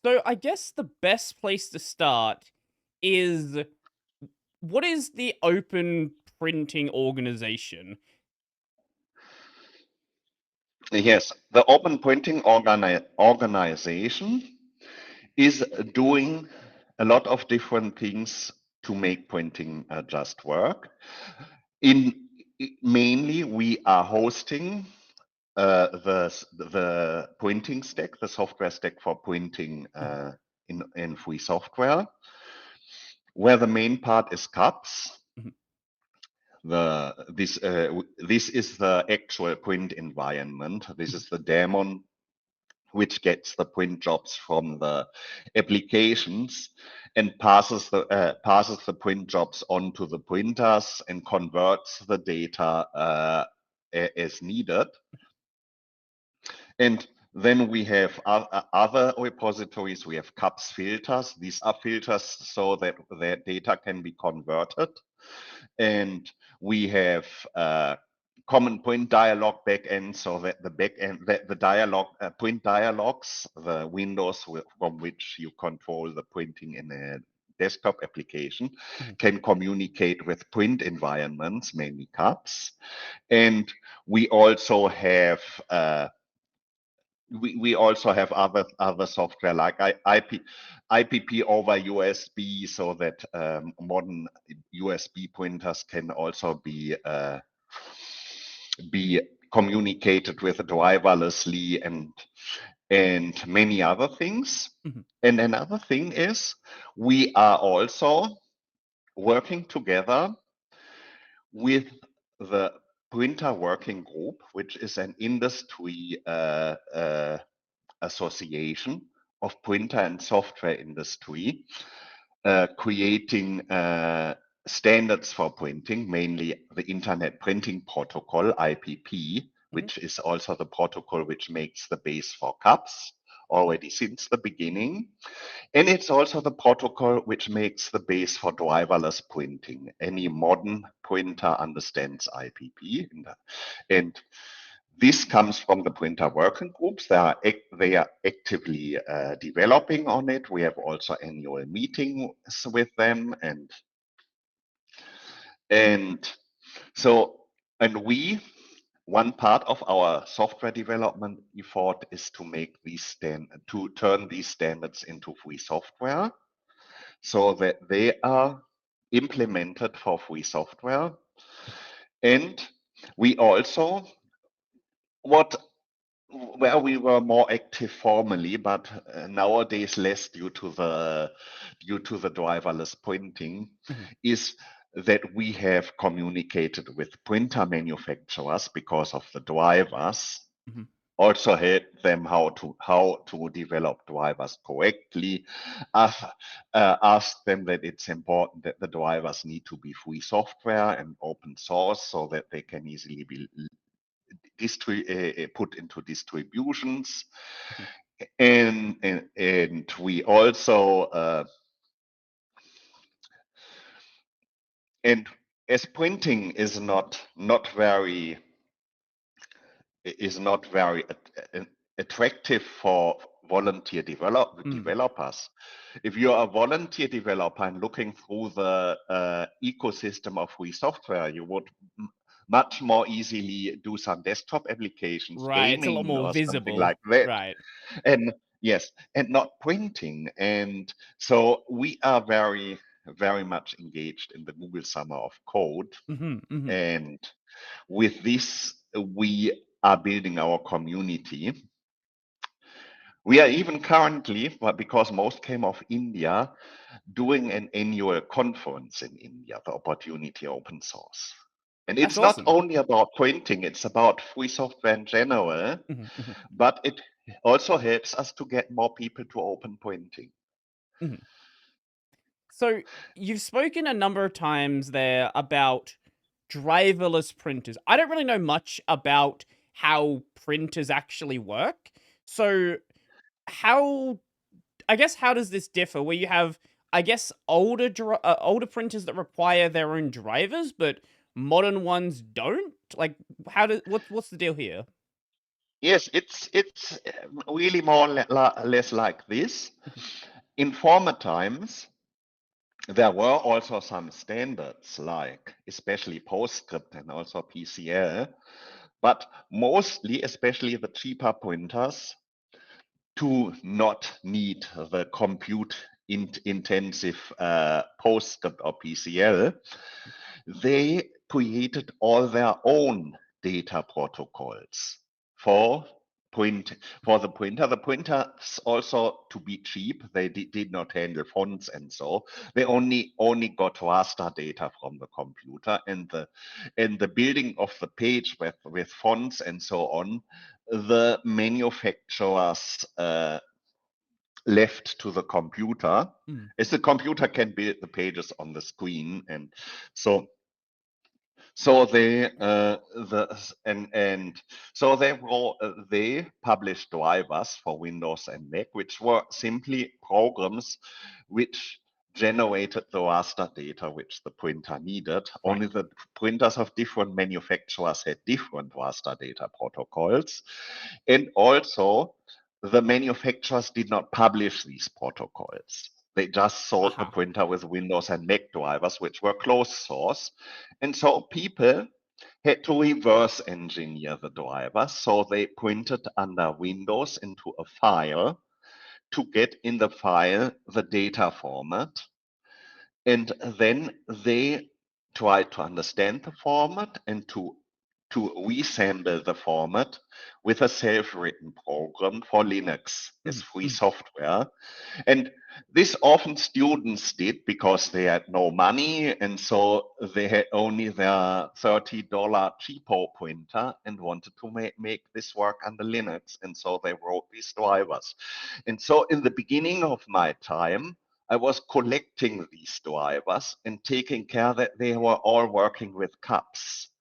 So I guess the best place to start is what is the Open Printing organization? Yes, the Open Printing organization is doing a lot of different things to make printing just work. In Mainly, we are hosting the printing stack, the software stack for printing Mhm, in free software, where the main part is CUPS. mhm, This is the actual print environment. This is the daemon which gets the print jobs from the applications and passes the print jobs onto the printers and converts the data as needed. And then we have other repositories. We have CUPS filters. These are filters so that their data can be converted. And we have common print dialog backend, so that the backend, that the dialog print dialogs, the windows from which you control the printing in a desktop application, mhm. can communicate with print environments, mainly CUPS. And we also have we also have other software like IPP over USB, so that modern USB printers can also be communicated with driverlessly and many other things. Mhm. And another thing is we are also working together with the printer working group, which is an industry association of printer and software industry, creating standards for printing, mainly the Internet Printing Protocol, IPP, Mhm. which is also the protocol which makes the base for CUPS already since the beginning. And it's also the protocol which makes the base for driverless printing. Any modern printer understands IPP. And this comes from the printer working groups. They are actively developing on it. We have also annual meetings with them, and so and we one part of our software development effort is to make to turn these standards into free software, so that they are implemented for free software. And we also what where we were more active formally, but nowadays less due to the driverless printing, Mhm. is that we have communicated with printer manufacturers because of the drivers. Mhm. Also help them how to develop drivers correctly. Ask, ask them that it's important that the drivers need to be free software and open source, so that they can easily be put into distributions. Mhm. And we also and as printing is not very attractive for Mm. developers. If you're a volunteer developer and looking through the ecosystem of free software, you would much more easily do some desktop applications, Right, it's a lot gaming more or something visible. like that. Right. And yes, and not printing. And so we are very much engaged in the Google Summer of Code. Mhm, mhm. And with this, we are building our community. We are even currently, but because most came of India, doing an annual conference in India, the Opportunity Open Source. And That's it's not awesome. only about printing, it's about free software in general, Mhm, mhm, but it also helps us to get more people to open printing. mhm. So, you've spoken a number of times there about driverless printers. I don't really know much about how printers actually work. So, how I guess how does this differ? Where you have, I guess, older printers that require their own drivers, but modern ones don't. Like, what's the deal here? Yes, it's really more or less like this. In former times, there were also some standards, like especially PostScript and also PCL, but mostly, especially the cheaper printers, to not need the compute intensive PostScript or PCL, they created all their own data protocols for print for the printer. The printers also, to be cheap, they did not handle fonts and so they only got raster data from the computer, and the building of the page with fonts and so on, the manufacturers left to the computer, as the computer can build the pages on the screen, and so so they and so they published drivers for Windows and Mac, which were simply programs which generated the raster data which the printer needed. Right. Only the printers of different manufacturers had different raster data protocols, and also the manufacturers did not publish these protocols. They just sold the Uh-huh. printer with Windows and Mac drivers, which were closed source. And so people had to reverse engineer the drivers. So they printed under Windows into a file to get in the file the data format. And then they tried to understand the format and to resample the format with a self-written program for Linux as free software. And this often students did because they had no money, and so they had only their $30 cheapo printer and wanted to make this work under Linux, and so they wrote these drivers. And so in the beginning of my time, I was collecting these drivers and taking care that they were all working with CUPS.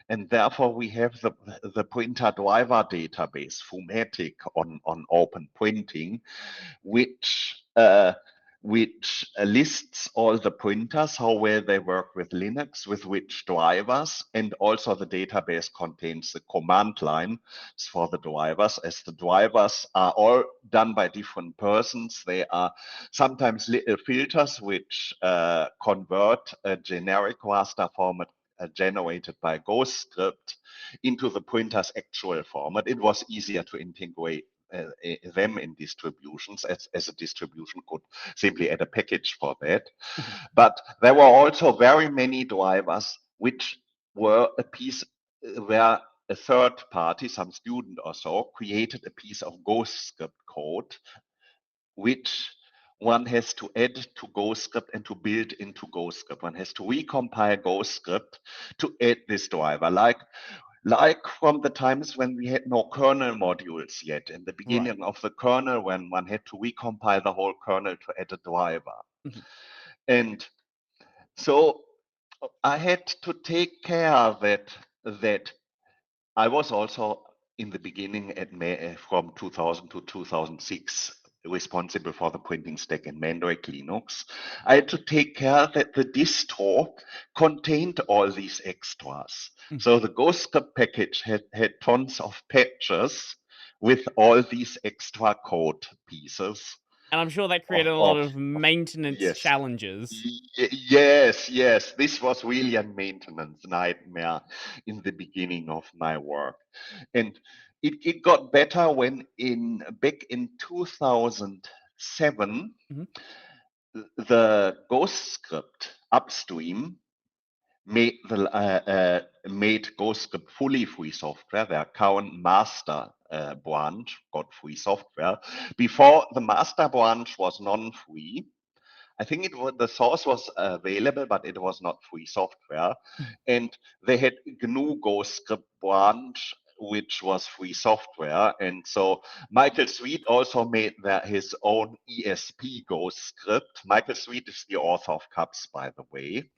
And therefore, we have the printer driver database, Fumatic, on OpenPrinting, which lists all the printers, how well they work with Linux, with which drivers, and also the database contains the command line for the drivers, as the drivers are all done by different persons. They are sometimes little filters which convert a generic raster format generated by Ghostscript into the printer's actual format. It was easier to integrate them in distributions, as a distribution could simply add a package for that. But there were also very many drivers which were a piece where a third party, some student or so, created a piece of Ghostscript code which one has to add to Ghostscript and to build into Ghostscript. One has to recompile Ghostscript to add this driver, like from the times when we had no kernel modules yet, in the Right. beginning of the kernel, when one had to recompile the whole kernel to add a driver. And so I had to take care that I was also in the beginning from 2000 to 2006 responsible for the printing stack in Mandrake Linux. I had to take care that the distro contained all these extras. So the Ghostscript package had tons of patches with all these extra code pieces And I'm sure that of, created a lot of, of of maintenance yes. challenges. Yes. This was really a maintenance nightmare in the beginning of my work. And it got better when back in 2007, the Ghostscript upstream made Ghostscript fully free software. Their current master branch got free software. Before, the master branch was non-free. I think the source was available, but it was not free software. And they had GNU Ghostscript branch, which was free software. And so Michael Sweet also made his own ESP Ghostscript. Michael Sweet is the author of CUPS, by the way.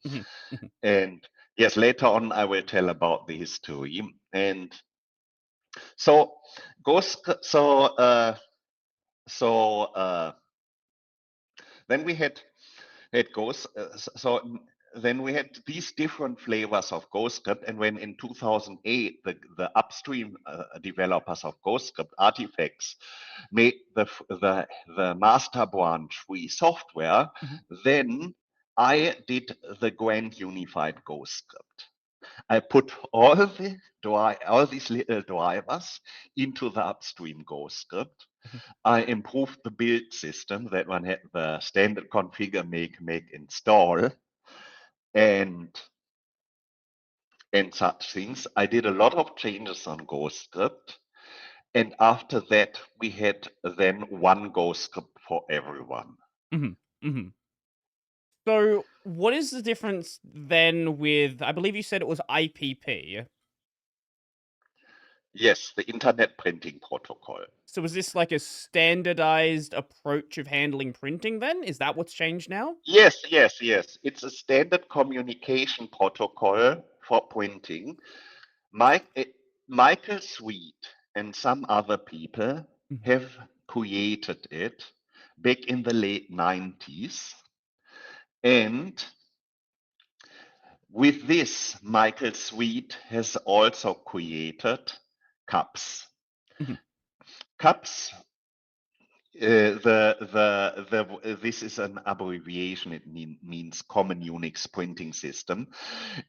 And yes, later on I will tell about the history. And so then we had Ghost. So then we had these different flavors of Ghostscript, and when in 2008 the upstream developers of Ghostscript, Artifacts, made the master branch free software, then I did the grand unified Ghostscript. I put all these little drivers into the upstream Ghostscript. I improved the build system that one had the standard configure, make, install, and such things. I did a lot of changes on Ghostscript, and after that we had then one Ghostscript for everyone. So what is the difference then with, I believe you said it was IPP? Yes, the Internet Printing Protocol. So is this like a standardized approach of handling printing then? Is that what's changed now? Yes. It's a standard communication protocol for printing. Michael Sweet and some other people have created it back in the late 90s. And with this, Michael Sweet has also created CUPS. CUPS, this is an abbreviation. It means Common Unix Printing System.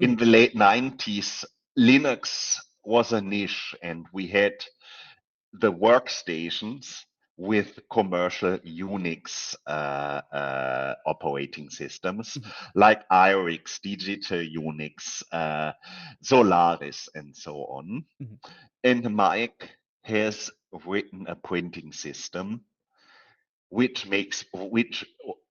In the late 90s, Linux was a niche, and we had the workstations with commercial Unix operating systems like IRIX, Digital Unix, Solaris, and so on. And Mike has written a printing system which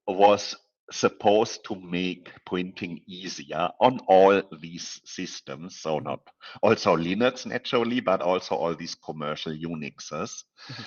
was supposed to make printing easier on all these systems. So not also Linux naturally, but also all these commercial Unixes.